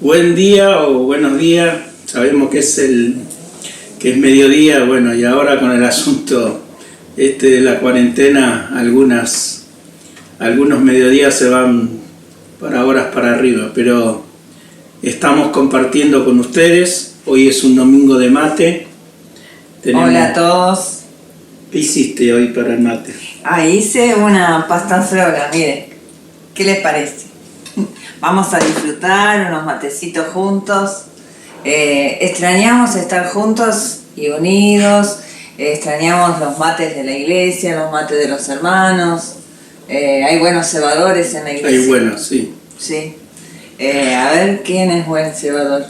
Buen día o buenos días. Sabemos que es mediodía, bueno, y ahora con el asunto de la cuarentena, algunos mediodías se van para horas para arriba, pero estamos compartiendo con ustedes. Hoy es un domingo de mate. Hola a todos. ¿Qué hiciste hoy para el mate? Hice una pasta frola, mire, ¿qué les parece? Vamos a disfrutar unos matecitos juntos. Extrañamos estar juntos y unidos. Extrañamos los mates de la iglesia, los mates de los hermanos. Hay buenos cebadores en la iglesia. Hay buenos, sí. Sí. A ver, ¿quién es buen cebador?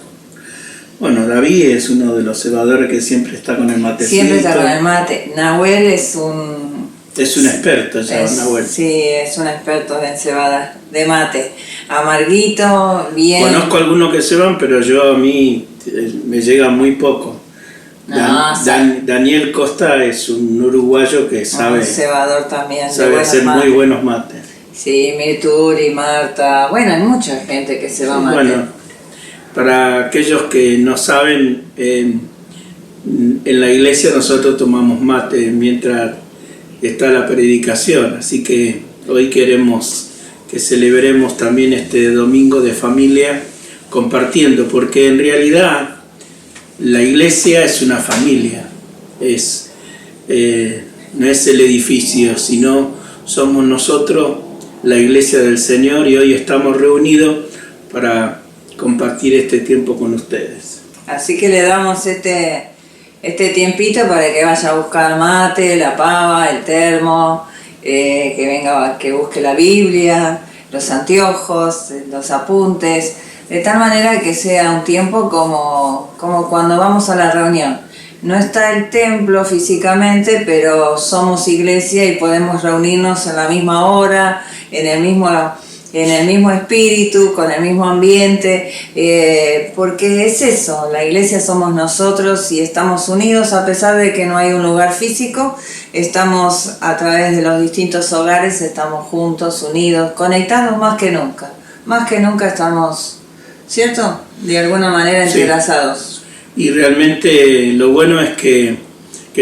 Bueno, David es uno de los cebadores que siempre está con el matecito. Siempre está con el mate. Nahuel es un... Es un experto ya, Nahuel. Sí, es un experto en cebada de mate. Amarguito, bien. Conozco algunos que ceban, pero a mí me llega muy poco. Daniel Costa es un uruguayo que sabe... Un cebador también. Sabe hacer muy buenos mates. Sí, Mirturi, Marta... Bueno, hay mucha gente que ceba mate. Bueno, para aquellos que no saben, en la iglesia nosotros tomamos mate mientras está la predicación, así que hoy queremos que celebremos también este domingo de familia compartiendo, porque en realidad la iglesia es una familia, no es el edificio, sino somos nosotros la iglesia del Señor, y hoy estamos reunidos para compartir este tiempo con ustedes. Así que le damos este tiempito para que vaya a buscar mate, la pava, el termo, que venga, que busque la Biblia, los anteojos, los apuntes, de tal manera que sea un tiempo como cuando vamos a la reunión. No está el templo físicamente, pero somos iglesia y podemos reunirnos en la misma hora, en el mismo espíritu, con el mismo ambiente, porque es eso, la iglesia somos nosotros y estamos unidos a pesar de que no hay un lugar físico, estamos a través de los distintos hogares, estamos juntos, unidos, conectados más que nunca estamos, ¿cierto? De alguna manera entrelazados. Sí. Y realmente lo bueno es que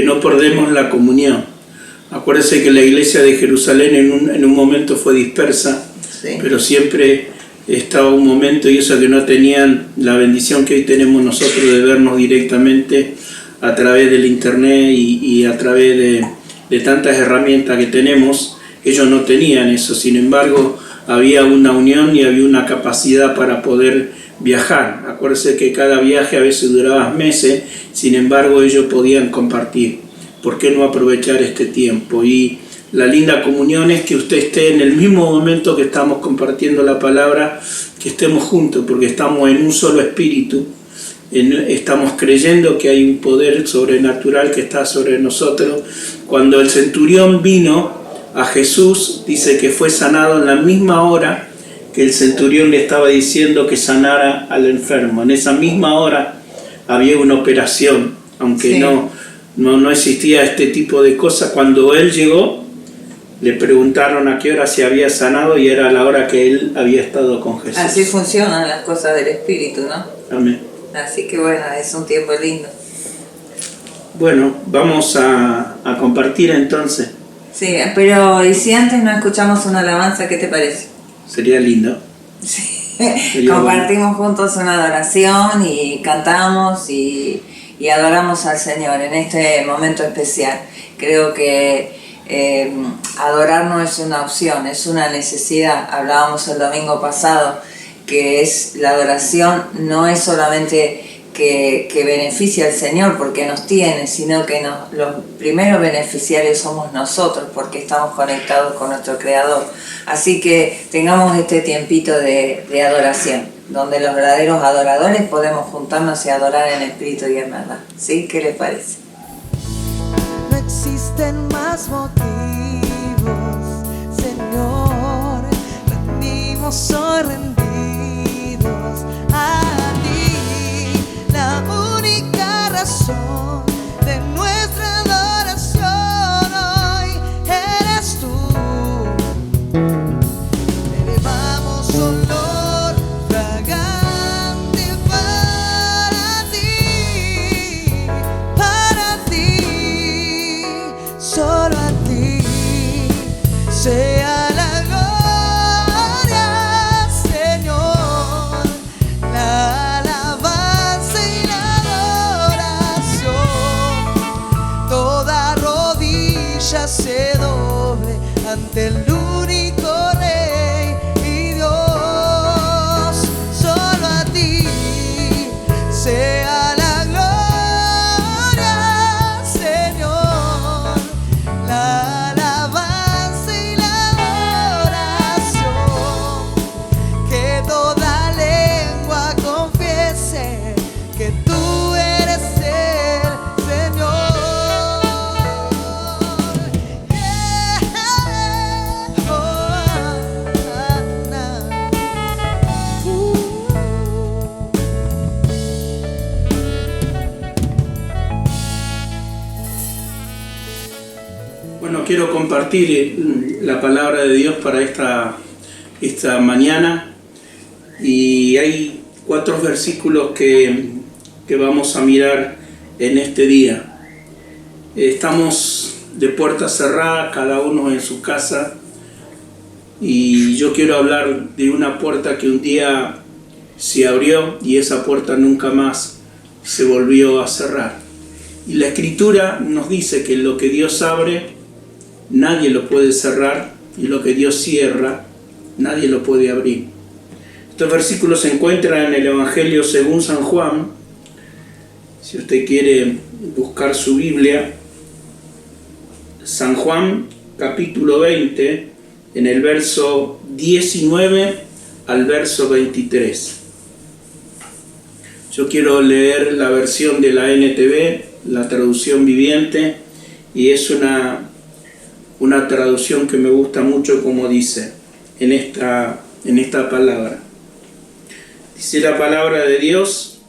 no perdemos la comunión. Acuérdense que la iglesia de Jerusalén en un momento fue dispersa, sí, pero siempre estaba un momento, y eso que no tenían la bendición que hoy tenemos nosotros de vernos directamente a través del internet y a través de tantas herramientas que tenemos. Ellos no tenían eso, sin embargo había una unión y había una capacidad para poder viajar. Acuérdense que cada viaje a veces duraba meses, sin embargo ellos podían compartir. ¿Por qué no aprovechar este tiempo? Y la linda comunión es que usted esté en el mismo momento que estamos compartiendo la palabra, que estemos juntos, porque estamos en un solo espíritu, estamos creyendo que hay un poder sobrenatural que está sobre nosotros. Cuando el centurión vino a Jesús, dice que fue sanado en la misma hora que el centurión le estaba diciendo que sanara al enfermo. En esa misma hora había una operación, aunque sí, no existía este tipo de cosas. Cuando él llegó, le preguntaron a qué hora se había sanado y era la hora que él había estado con Jesús. Así funcionan las cosas del Espíritu, ¿no? Amén. Así que bueno, es un tiempo lindo. Bueno, vamos a compartir entonces. Sí, pero ¿y si antes no escuchamos una alabanza, qué te parece? Sería lindo. Sí. Compartimos juntos una adoración y cantamos y adoramos al Señor en este momento especial. Creo que adorar no es una opción, es una necesidad. Hablábamos el domingo pasado que la adoración no es solamente que beneficia al Señor porque nos tiene, sino que los primeros beneficiarios somos nosotros porque estamos conectados con nuestro Creador. Así que tengamos este tiempito de adoración, donde los verdaderos adoradores podemos juntarnos y adorar en espíritu y en verdad. ¿Sí? ¿Qué les parece? No existen más motivos, Señor, rendimos hoy rendidos a ti, la única razón de nuestra adoración hoy eres tú. Elevamos olor fragante ante el único Rey y Dios. Solo a ti sea la gloria, Señor, la alabanza y la oración. Que toda lengua confiese que tú eres el Señor. Bueno, quiero compartir la palabra de Dios para esta mañana, y hay 4 versículos que vamos a mirar en este día. Estamos de puerta cerrada, cada uno en su casa, y yo quiero hablar de una puerta que un día se abrió y esa puerta nunca más se volvió a cerrar. Y la Escritura nos dice que lo que Dios abre, nadie lo puede cerrar, y lo que Dios cierra, nadie lo puede abrir. Estos versículos se encuentran en el Evangelio según San Juan. Si usted quiere buscar su Biblia, San Juan capítulo 20, en el verso 19 al verso 23. Yo quiero leer la versión de la NTV, la traducción viviente, y es una traducción que me gusta mucho, como dice en esta palabra. Dice la palabra de Dios: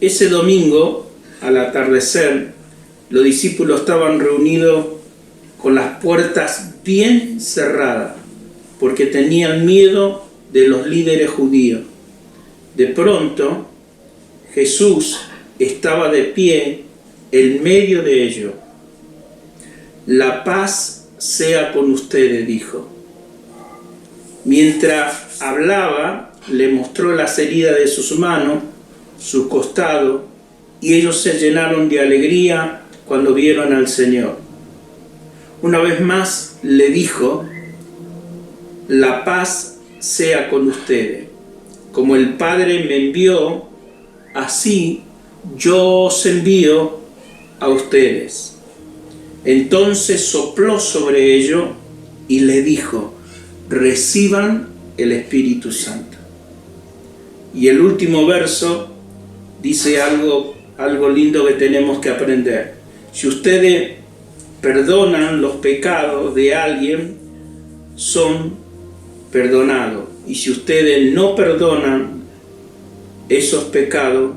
ese domingo, al atardecer, los discípulos estaban reunidos con las puertas bien cerradas, porque tenían miedo de los líderes judíos. De pronto, Jesús estaba de pie en medio de ellos. La paz sea con ustedes, dijo. Mientras hablaba, le mostró las heridas de sus manos, su costado, y ellos se llenaron de alegría cuando vieron al Señor. Una vez más le dijo: la paz sea con ustedes. Como el Padre me envió, así yo os envío a ustedes. Entonces sopló sobre ellos y le dijo: reciban el Espíritu Santo. Y el último verso dice algo lindo que tenemos que aprender. Si ustedes perdonan los pecados de alguien, son perdonados. Y si ustedes no perdonan esos pecados,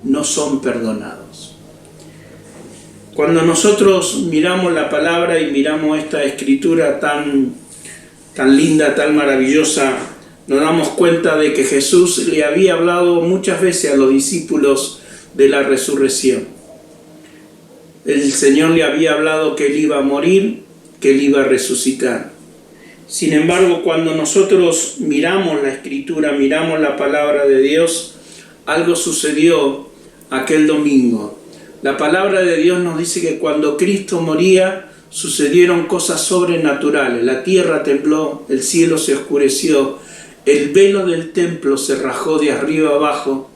no son perdonados. Cuando nosotros miramos la palabra y miramos esta escritura tan linda, tan maravillosa, nos damos cuenta de que Jesús le había hablado muchas veces a los discípulos de la resurrección. El Señor le había hablado que Él iba a morir, que Él iba a resucitar. Sin embargo, cuando nosotros miramos la escritura, miramos la palabra de Dios, algo sucedió aquel domingo. La palabra de Dios nos dice que cuando Cristo moría, sucedieron cosas sobrenaturales. La tierra tembló, el cielo se oscureció, el velo del templo se rajó de arriba abajo,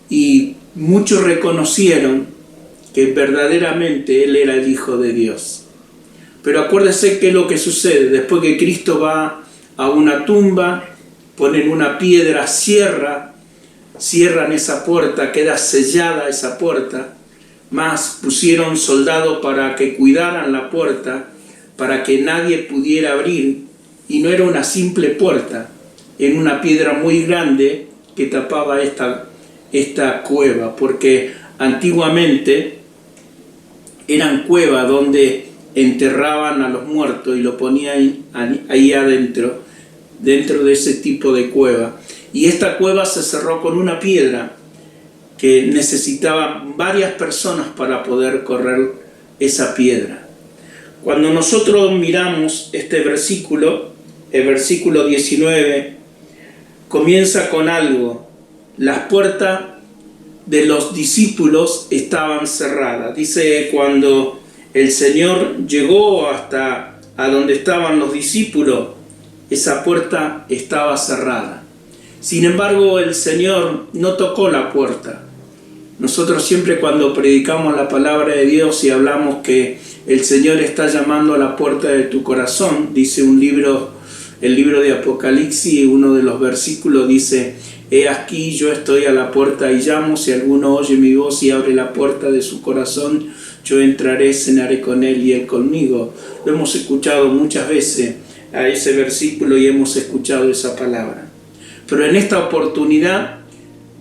y muchos reconocieron que verdaderamente Él era el Hijo de Dios. Pero acuérdese que lo que sucede después que Cristo va a una tumba, ponen una piedra, cierran esa puerta, queda sellada esa puerta, más pusieron soldados para que cuidaran la puerta, para que nadie pudiera abrir, y no era una simple puerta, era una piedra muy grande que tapaba esta cueva, porque antiguamente eran cuevas donde enterraban a los muertos y lo ponían ahí adentro, dentro de ese tipo de cueva. Y esta cueva se cerró con una piedra que necesitaban varias personas para poder correr esa piedra. Cuando nosotros miramos este versículo, el versículo 19, comienza con algo. Las puertas de los discípulos estaban cerradas. Dice, cuando el Señor llegó hasta a donde estaban los discípulos, esa puerta estaba cerrada. Sin embargo, el Señor no tocó la puerta. Nosotros siempre cuando predicamos la palabra de Dios y hablamos que el Señor está llamando a la puerta de tu corazón, dice el libro de Apocalipsis, uno de los versículos dice: he aquí yo estoy a la puerta y llamo, si alguno oye mi voz y abre la puerta de su corazón, yo entraré, cenaré con él y él conmigo. Lo hemos escuchado muchas veces a ese versículo y hemos escuchado esa palabra. Pero en esta oportunidad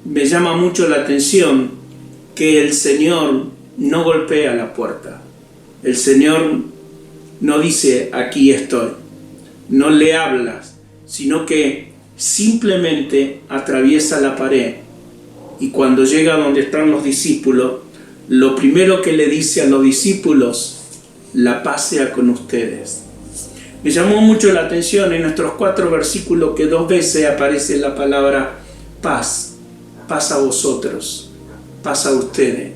me llama mucho la atención que el Señor no golpea la puerta. El Señor no dice: aquí estoy. No le hablas, sino que simplemente atraviesa la pared. Y cuando llega donde están los discípulos, lo primero que le dice a los discípulos: la paz sea con ustedes. Me llamó mucho la atención en nuestros 4 versículos que 2 veces aparece la palabra paz. Paz a vosotros, paz a ustedes.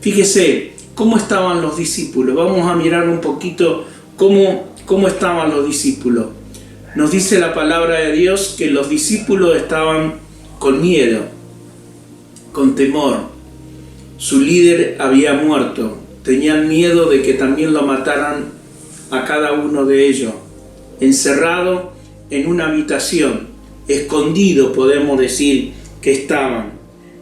Fíjese cómo estaban los discípulos. Vamos a mirar un poquito cómo estaban los discípulos. Nos dice la palabra de Dios que los discípulos estaban con miedo, con temor. Su líder había muerto. Tenían miedo de que también lo mataran a cada uno de ellos. Encerrado en una habitación, escondido, podemos decir que estaban.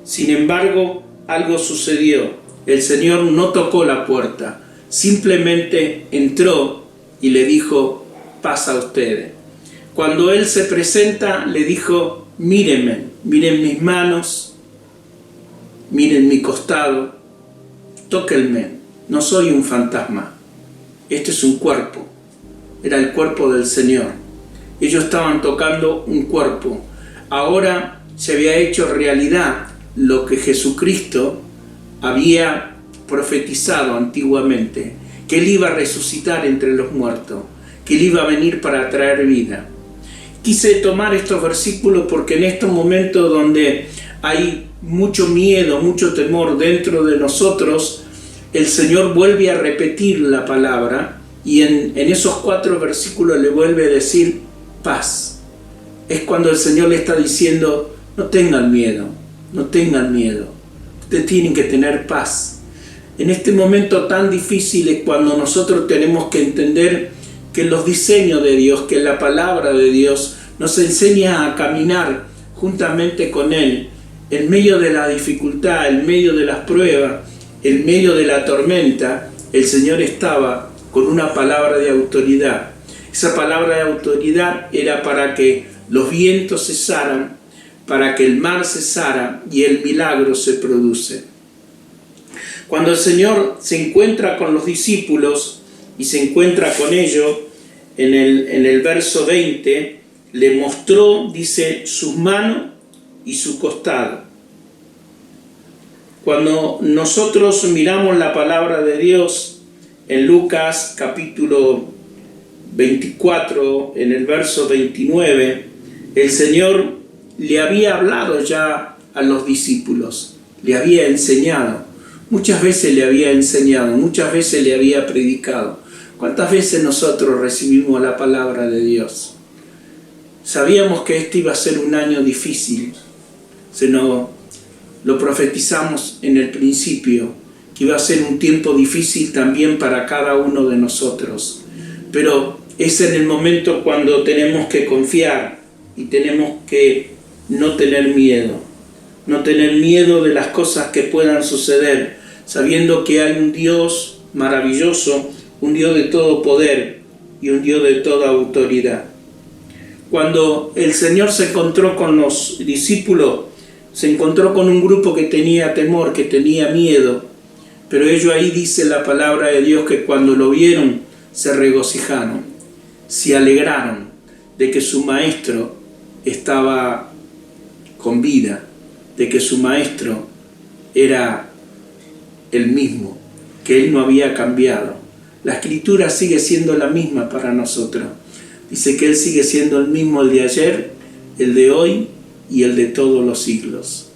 Sin embargo, algo sucedió. El Señor no tocó la puerta, simplemente entró y le dijo: paz a ustedes. Cuando Él se presenta, le dijo: mírenme, miren mis manos, miren mi costado, tóquenme, no soy un fantasma, este es un cuerpo. Era el cuerpo del Señor. Ellos estaban tocando un cuerpo. Ahora se había hecho realidad lo que Jesucristo había profetizado antiguamente, que Él iba a resucitar entre los muertos, que Él iba a venir para traer vida. Quise tomar estos versículos porque en estos momentos donde hay mucho miedo, mucho temor dentro de nosotros, el Señor vuelve a repetir la palabra y en esos 4 versículos le vuelve a decir paz. Es cuando el Señor le está diciendo: no tengan miedo, no tengan miedo. Ustedes tienen que tener paz. En este momento tan difícil es cuando nosotros tenemos que entender que los diseños de Dios, que la palabra de Dios nos enseña a caminar juntamente con Él en medio de la dificultad, en medio de las pruebas, en medio de la tormenta. El Señor estaba con una palabra de autoridad. Esa palabra de autoridad era para que los vientos cesaran, para que el mar cesara y el milagro se produce. Cuando el Señor se encuentra con los discípulos y se encuentra con ellos, en el verso 20, le mostró, dice, sus manos y su costado. Cuando nosotros miramos la palabra de Dios en Lucas capítulo 24, en el verso 29, el Señor le había hablado ya a los discípulos, le había enseñado, muchas veces le había enseñado, muchas veces le había predicado. ¿Cuántas veces nosotros recibimos la palabra de Dios? Sabíamos que este iba a ser un año difícil, lo profetizamos en el principio, que iba a ser un tiempo difícil también para cada uno de nosotros. Pero es en el momento cuando tenemos que confiar y tenemos que no tener miedo. No tener miedo de las cosas que puedan suceder, sabiendo que hay un Dios maravilloso, un Dios de todo poder y un Dios de toda autoridad. Cuando el Señor se encontró con los discípulos, se encontró con un grupo que tenía temor, que tenía miedo, pero ellos ahí dice la palabra de Dios que cuando lo vieron se regocijaron, se alegraron de que su maestro estaba con vida, de que su maestro era el mismo, que él no había cambiado. La escritura sigue siendo la misma para nosotros. Dice que él sigue siendo el mismo, el de ayer, el de hoy y el de todos los siglos.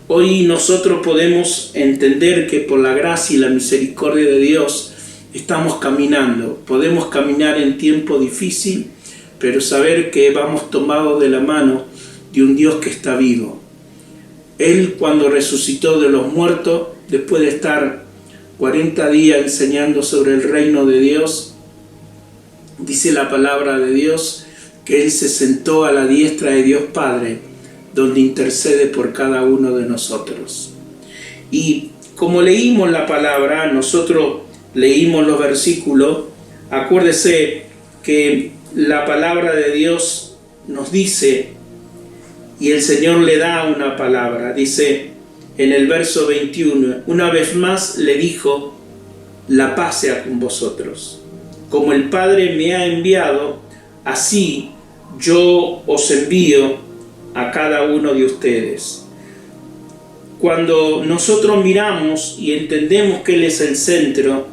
Hoy nosotros podemos entender que por la gracia y la misericordia de Dios estamos caminando. Podemos caminar en tiempo difícil, pero saber que vamos tomados de la mano de un Dios que está vivo. Él, cuando resucitó de los muertos, después de estar 40 días enseñando sobre el reino de Dios, dice la palabra de Dios que Él se sentó a la diestra de Dios Padre, donde intercede por cada uno de nosotros. Y como leímos la palabra, nosotros leímos los versículos, acuérdese que la palabra de Dios nos dice, y el Señor le da una palabra, dice en el verso 21, una vez más le dijo, la paz sea con vosotros. Como el Padre me ha enviado, así yo os envío a cada uno de ustedes. Cuando nosotros miramos y entendemos que Él es el centro,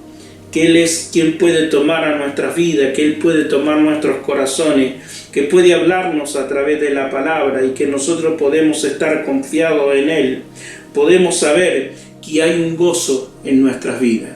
que Él es quien puede tomar a nuestras vidas, que Él puede tomar nuestros corazones, que puede hablarnos a través de la palabra y que nosotros podemos estar confiados en Él, podemos saber que hay un gozo en nuestras vidas.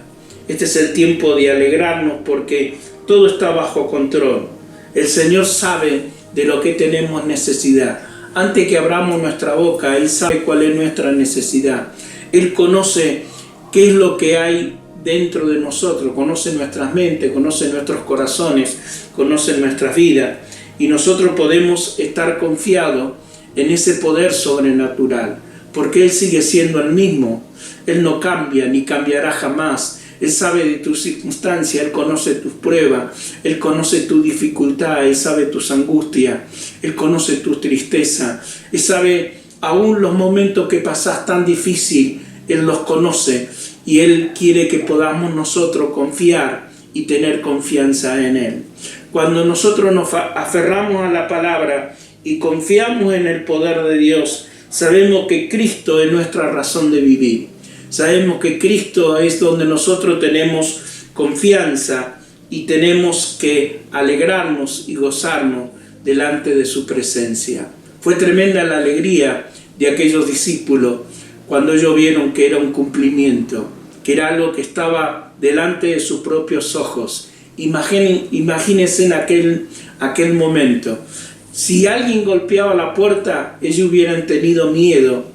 Este es el tiempo de alegrarnos porque todo está bajo control. El Señor sabe de lo que tenemos necesidad. Antes que abramos nuestra boca, Él sabe cuál es nuestra necesidad. Él conoce qué es lo que hay dentro de nosotros, conoce nuestras mentes, conoce nuestros corazones, conoce nuestras vidas. Y nosotros podemos estar confiados en ese poder sobrenatural, porque Él sigue siendo el mismo. Él no cambia ni cambiará jamás. Él sabe de tus circunstancias, Él conoce tus pruebas, Él conoce tu dificultad, Él sabe tus angustias, Él conoce tu tristeza, Él sabe aún los momentos que pasás tan difícil, Él los conoce y Él quiere que podamos nosotros confiar y tener confianza en Él. Cuando nosotros nos aferramos a la palabra y confiamos en el poder de Dios, sabemos que Cristo es nuestra razón de vivir. Sabemos que Cristo es donde nosotros tenemos confianza y tenemos que alegrarnos y gozarnos delante de su presencia. Fue tremenda la alegría de aquellos discípulos cuando ellos vieron que era un cumplimiento, que era algo que estaba delante de sus propios ojos. Imagínense en aquel momento. Si alguien golpeaba la puerta, ellos hubieran tenido miedo,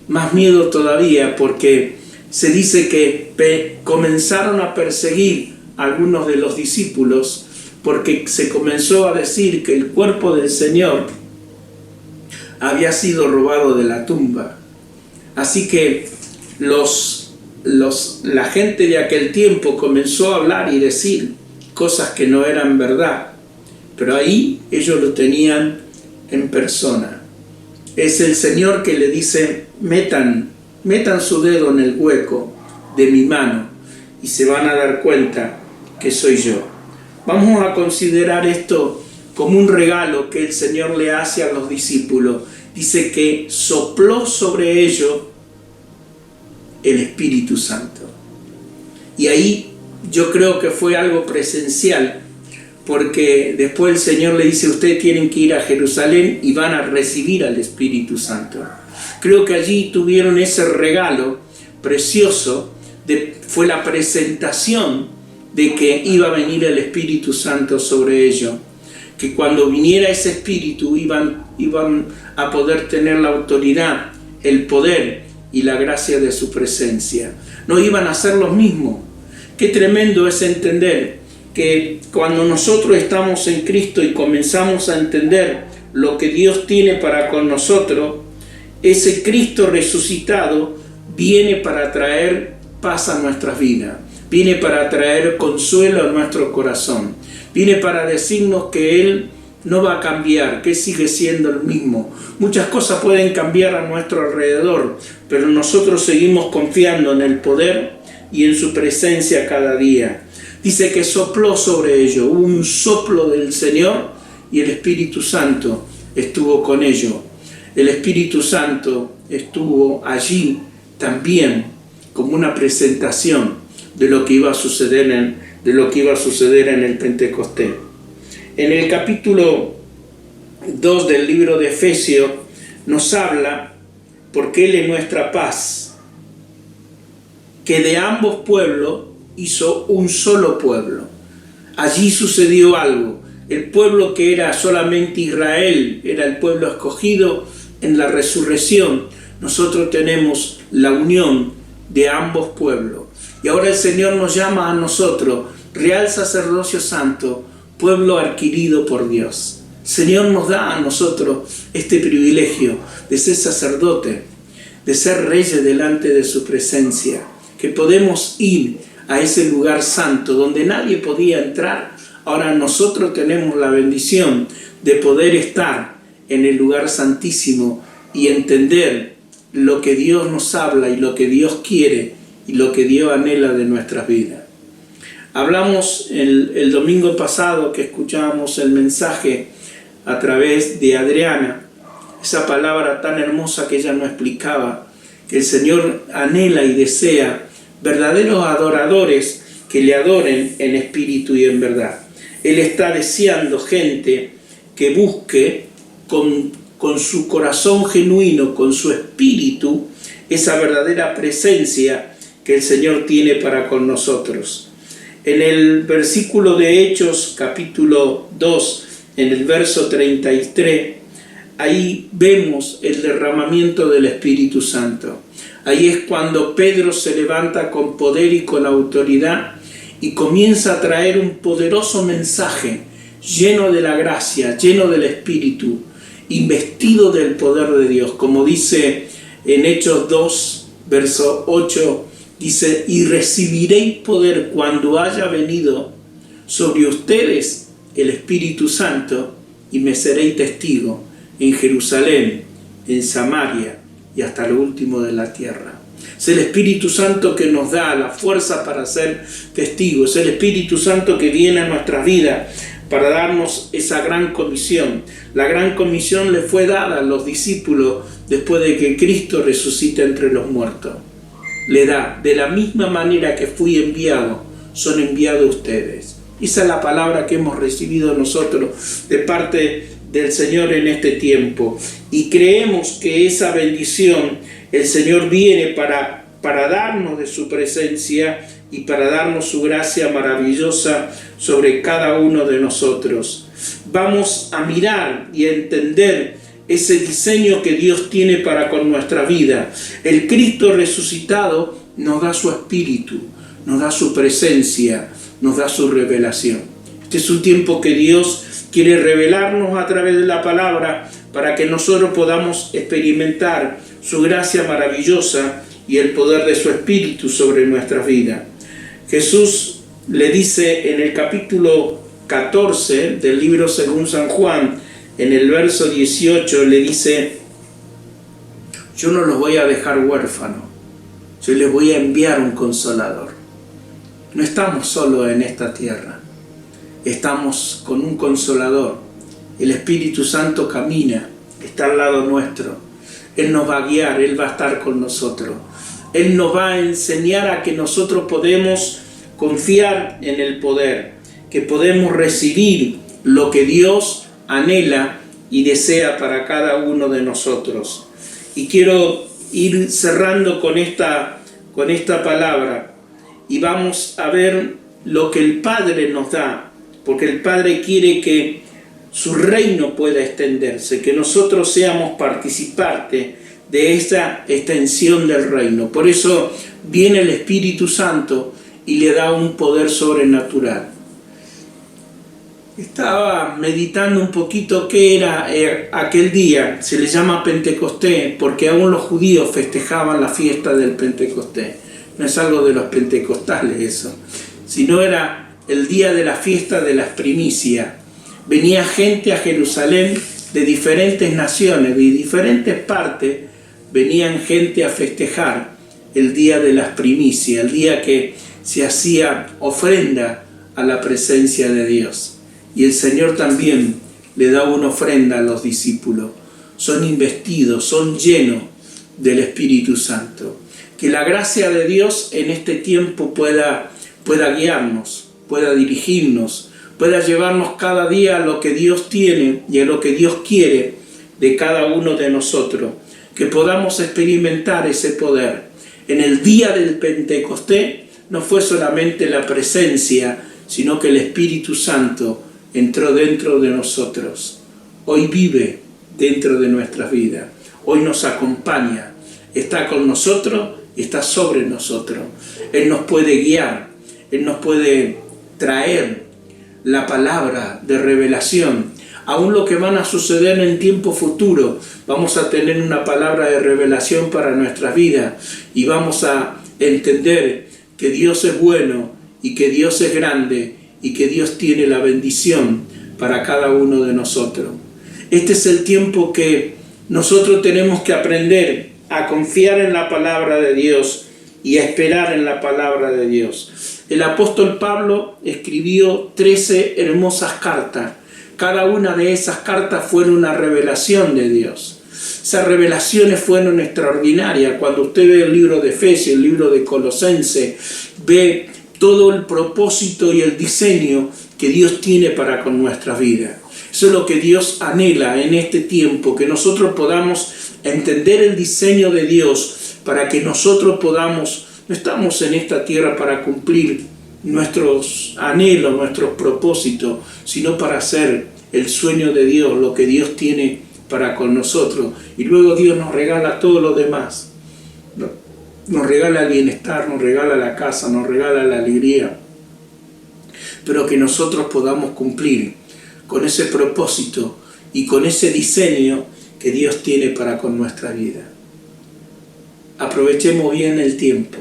más miedo todavía, porque se dice que comenzaron a perseguir a algunos de los discípulos porque se comenzó a decir que el cuerpo del Señor había sido robado de la tumba. Así que la gente de aquel tiempo comenzó a hablar y decir cosas que no eran verdad, pero ahí ellos lo tenían en persona. Es el Señor que le dice, metan su dedo en el hueco de mi mano y se van a dar cuenta que soy yo. Vamos a considerar esto como un regalo que el Señor le hace a los discípulos. Dice que sopló sobre ellos el Espíritu Santo. Y ahí yo creo que fue algo presencial, porque después el Señor le dice, ustedes tienen que ir a Jerusalén y van a recibir al Espíritu Santo. Creo que allí tuvieron ese regalo precioso, fue la presentación de que iba a venir el Espíritu Santo sobre ellos, que cuando viniera ese Espíritu iban a poder tener la autoridad, el poder y la gracia de su presencia. No iban a ser los mismos. Qué tremendo es entender que cuando nosotros estamos en Cristo y comenzamos a entender lo que Dios tiene para con nosotros, ese Cristo resucitado viene para traer paz a nuestras vidas, viene para traer consuelo a nuestro corazón, viene para decirnos que Él no va a cambiar, que sigue siendo el mismo. Muchas cosas pueden cambiar a nuestro alrededor, pero nosotros seguimos confiando en el poder y en su presencia cada día. Dice que sopló sobre ellos, hubo un soplo del Señor y el Espíritu Santo estuvo con ellos. El Espíritu Santo estuvo allí también como una presentación de lo que iba a suceder en el Pentecostés. En el capítulo 2 del libro de Efesios nos habla, porque Él es nuestra paz, que de ambos pueblos hizo un solo pueblo. Allí sucedió algo. El pueblo que era solamente Israel, era el pueblo escogido. En la resurrección nosotros tenemos la unión de ambos pueblos. Y ahora el Señor nos llama a nosotros, real sacerdocio santo, pueblo adquirido por Dios. El Señor nos da a nosotros este privilegio de ser sacerdote, de ser reyes delante de su presencia, que podemos ir a ese lugar santo donde nadie podía entrar. Ahora nosotros tenemos la bendición de poder estar en el lugar santísimo y entender lo que Dios nos habla y lo que Dios quiere y lo que Dios anhela de nuestras vidas. Hablamos el domingo pasado que escuchábamos el mensaje a través de Adriana, esa palabra tan hermosa que ella nos explicaba, que el Señor anhela y desea verdaderos adoradores que le adoren en espíritu y en verdad. Él está deseando gente que busque con su corazón genuino, con su espíritu, esa verdadera presencia que el Señor tiene para con nosotros. En el versículo de Hechos, capítulo 2, en el verso 33, ahí vemos el derramamiento del Espíritu Santo. Ahí es cuando Pedro se levanta con poder y con autoridad y comienza a traer un poderoso mensaje lleno de la gracia, lleno del Espíritu, investido del poder de Dios. Como dice en Hechos 2, verso 8, dice: y recibiréis poder cuando haya venido sobre ustedes el Espíritu Santo, y me seréis testigo en Jerusalén, en Samaria y hasta lo último de la tierra. Es el Espíritu Santo que nos da la fuerza para ser testigos. Es el Espíritu Santo que viene a nuestras vidas para darnos esa gran comisión. La gran comisión le fue dada a los discípulos después de que Cristo resucita entre los muertos. Le da, de la misma manera que fui enviado, son enviados ustedes. Esa es la palabra que hemos recibido nosotros de parte del Señor en este tiempo. Y creemos que esa bendición, el Señor viene para darnos de su presencia y para darnos su gracia maravillosa sobre cada uno de nosotros. Vamos a mirar y a entender ese diseño que Dios tiene para con nuestra vida. El Cristo resucitado nos da su espíritu, nos da su presencia, nos da su revelación. Este es un tiempo que Dios quiere revelarnos a través de la palabra para que nosotros podamos experimentar su gracia maravillosa y el poder de su espíritu sobre nuestras vidas. Jesús le dice en el capítulo 14 del libro según San Juan, en el verso 18, le dice: yo no los voy a dejar huérfanos, yo les voy a enviar un consolador. No estamos solos en esta tierra, estamos con un consolador. El Espíritu Santo camina, está al lado nuestro. Él nos va a guiar, Él va a estar con nosotros. Él nos va a enseñar a que nosotros podemos confiar en el poder, que podemos recibir lo que Dios anhela y desea para cada uno de nosotros. Y quiero ir cerrando con esta palabra, y vamos a ver lo que el Padre nos da, porque el Padre quiere que su reino pueda extenderse, que nosotros seamos participantes de esta extensión del reino. Por eso viene el Espíritu Santo y le da un poder sobrenatural. Estaba meditando un poquito qué era aquel día. Se le llama Pentecostés porque aún los judíos festejaban la fiesta del Pentecostés. No es algo de los pentecostales eso, sino era el día de la fiesta de las primicias. Venía gente a Jerusalén de diferentes naciones, de diferentes partes, venían gente a festejar el día de las primicias, el día que se hacía ofrenda a la presencia de Dios. Y el Señor también le da una ofrenda a los discípulos. Son investidos, son llenos del Espíritu Santo. Que la gracia de Dios en este tiempo pueda guiarnos, pueda dirigirnos, pueda llevarnos cada día a lo que Dios tiene y a lo que Dios quiere de cada uno de nosotros. Que podamos experimentar ese poder. En el día del Pentecostés no fue solamente la presencia, sino que el Espíritu Santo entró dentro de nosotros. Hoy vive dentro de nuestras vidas. Hoy nos acompaña. Está con nosotros y está sobre nosotros. Él nos puede guiar. Él nos puede traer la palabra de revelación. Aún lo que van a suceder en tiempo futuro, vamos a tener una palabra de revelación para nuestras vidas y vamos a entender que Dios es bueno y que Dios es grande y que Dios tiene la bendición para cada uno de nosotros. Este es el tiempo que nosotros tenemos que aprender a confiar en la palabra de Dios y a esperar en la palabra de Dios. El apóstol Pablo escribió 13 hermosas cartas. Cada una de esas cartas fue una revelación de Dios. Esas revelaciones fueron extraordinarias. Cuando usted ve el libro de Efesios, el libro de Colosenses, ve todo el propósito y el diseño que Dios tiene para con nuestra vida. Eso es lo que Dios anhela en este tiempo, que nosotros podamos entender el diseño de Dios para que nosotros podamos, no estamos en esta tierra para cumplir nuestros anhelos, nuestros propósitos, sino para hacer el sueño de Dios, lo que Dios tiene para con nosotros. Y luego Dios nos regala todo lo demás. Nos regala el bienestar, nos regala la casa, nos regala la alegría. Pero que nosotros podamos cumplir con ese propósito y con ese diseño que Dios tiene para con nuestra vida. Aprovechemos bien el tiempo.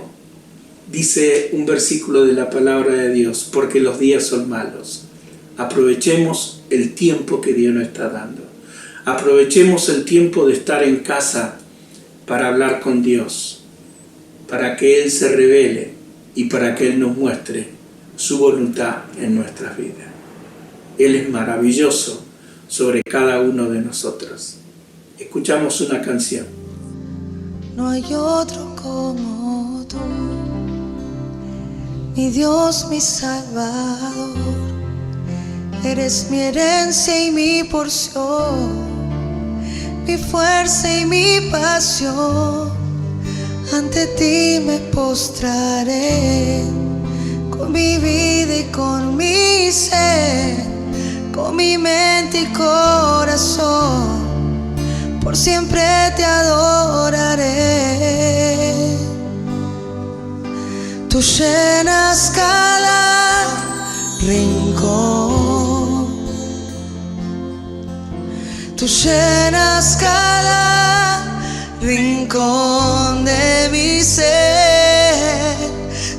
Dice un versículo de la palabra de Dios, porque los días son malos. Aprovechemos el tiempo que Dios nos está dando. Aprovechemos el tiempo de estar en casa para hablar con Dios, para que Él se revele y para que Él nos muestre su voluntad en nuestras vidas. Él es maravilloso sobre cada uno de nosotros. Escuchamos una canción. No hay otro como tú, mi Dios, mi Salvador. Eres mi herencia y mi porción, mi fuerza y mi pasión. Ante ti me postraré, con mi vida y con mi ser, con mi mente y corazón, por siempre te adoraré. Tú llenas cada rincón, tú llenas cada rincón de mi ser,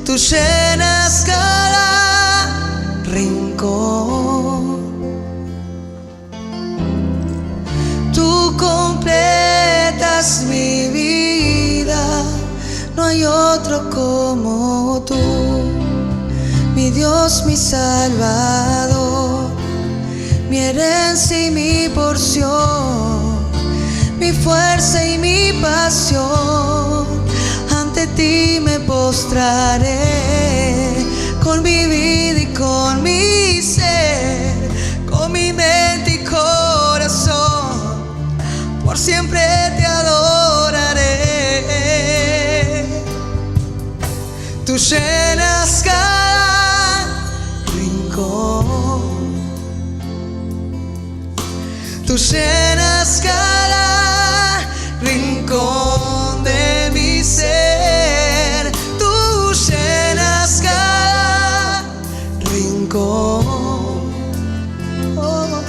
tú llenas cada rincón. Tú completas mi vida, no hay otro como tú, mi Dios, mi Salvador, mi herencia y mi porción, mi fuerza y mi pasión. Ante ti me postraré, con mi vida y con mi ser, con mi mente y corazón, por siempre te adoraré. Tú llenas cada rincón, tú llenas cada rincón de mi ser, tú llenas cada rincón. Oh.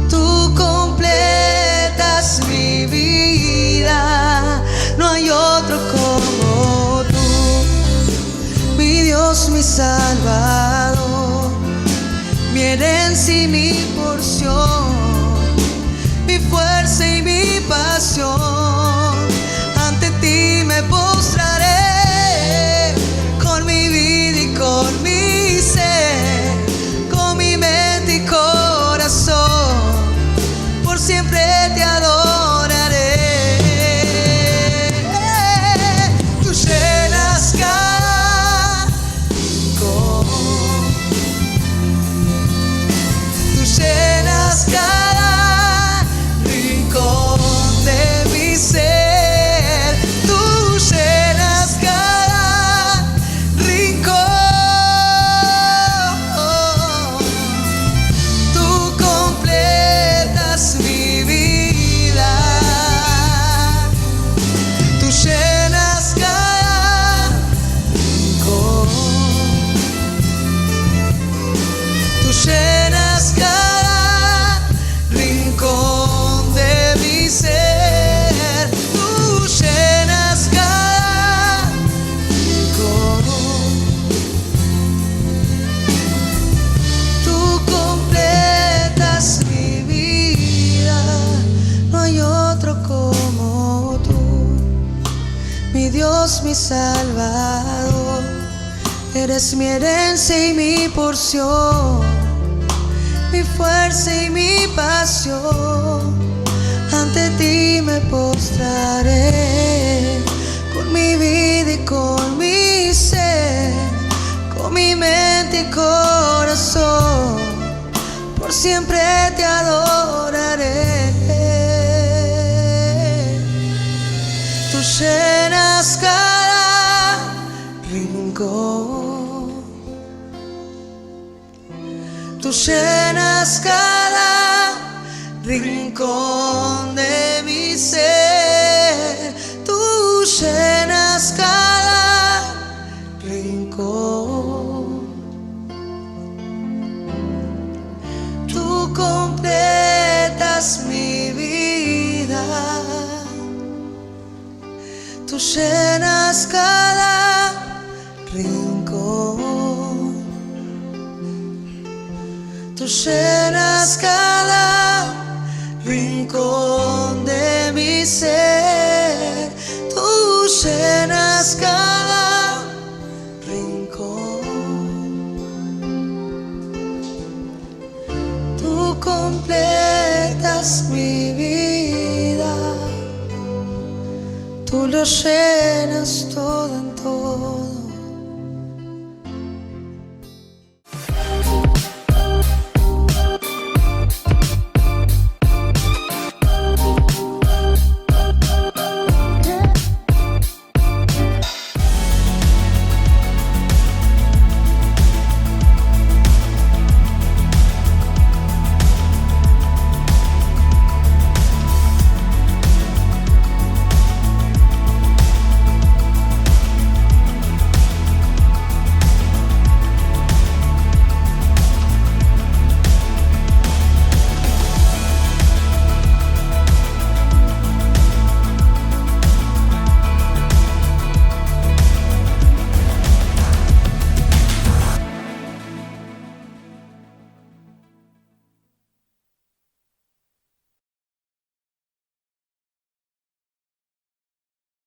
Tú completas mi vida, no hay otro como tú, mi Dios, mi Salvador, mi herencia y mi porción, mi fuerza y mi pasión. Ante ti me postraré, con mi vida y con mi ser, con mi mente y corazón, por siempre te adoraré. Tú llenas cada rincón, tú llenas cada rincón de mi ser, tú llenas otro como tú, mi Dios, mi Salvador. Eres mi herencia y mi porción, mi fuerza y mi pasión. Ante ti me postraré, con mi vida y con mi ser, con mi mente y corazón, por siempre te adoraré. Tú llenas cada rincón, tú llenas cada rincón de mi ser, tú llenas cada rincón, tú completas mi vida, tú llenas cada rincón, tú llenas cada rincón de mi ser, tú llenas cada rincón, tú completas mi vida, tú lo llenas todo.